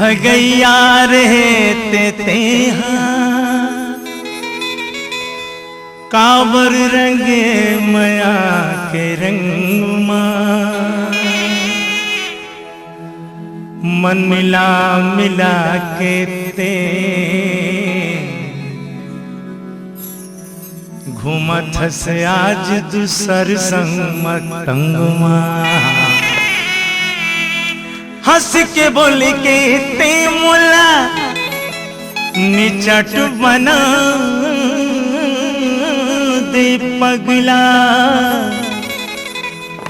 भगैया रहते तेहा काबर रंगे मया के रंग मन मिला मिला के ते घूमत से आज दूसर संग मतंगमा हंस के बोल के ते मुला निचट बना दे पगला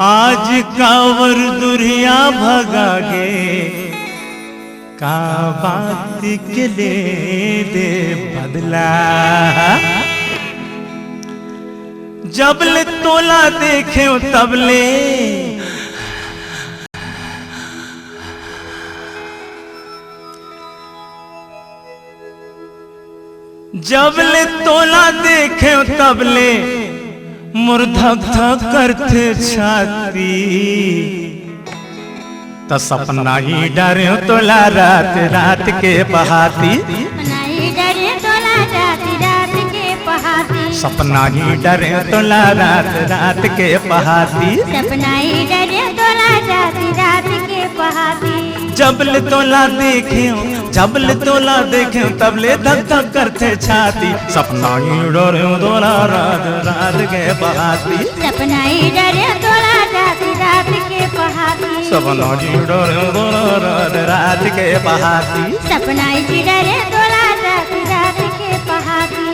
आज कावर दुरिया भगा गे का बात के ले दे बदला जबले तोला देखे तबले जबले तोला देखे तबले मुर्धक धक करते छाती तो सपना ही डरे तोला रात रात के बहाती सपना ही डरे तोला रात रात के बहाती सपना ही डरे तोला रात रात के बहाती जबले तोला देखे तबले धक धक करते छाती सपना ही डरे तोला रात रात के बहाती सपना ही डरे तोला रात रात के बहाती सपना ही डरे तोला रात रात के बहाती सपना ही डरे तोला रात रात के बहाती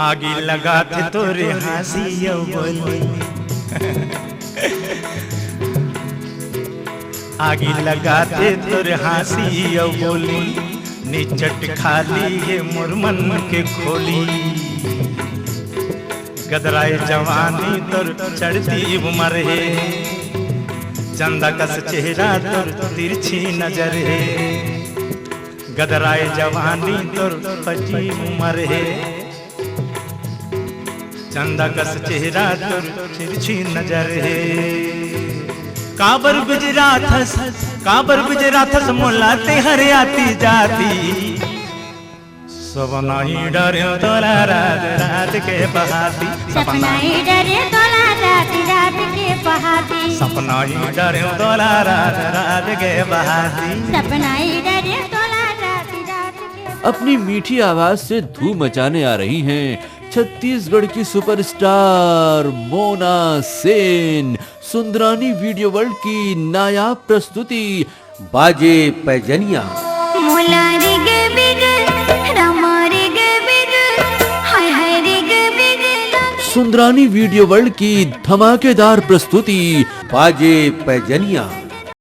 आगे लगा थे तोरे हंसी बोली आगे लगा थे तोरे हंसी बोली निचट खाली है मुरमन के खोली गदराए जवानी तोर चढ़ती उम्र है चंदा कस चेहरा तोर तिरछी नजर है गदराए जवानी तोर पची उम्र है चंदा कस चेहरा तोर तिरछी नजर है काबर गुजरात मोलाते हरियाती जाती सपना ही डरे तोला रात रात के बहाती सपना ही डरे तोला रात रात के बहाती सपना ही डरे तोला रात रात के बहाती सपना ही डरे तोला रात रात के अपनी मीठी आवाज से धूम मचाने आ रही हैं छत्तीसगढ़ की superstar Mona Sen. Sundarani video world की नायाब प्रस्तुति बाजे पैजनिया। सुंदरानी वीडियो वर्ल्ड की धमाकेदार प्रस्तुति बाजे पैजनिया।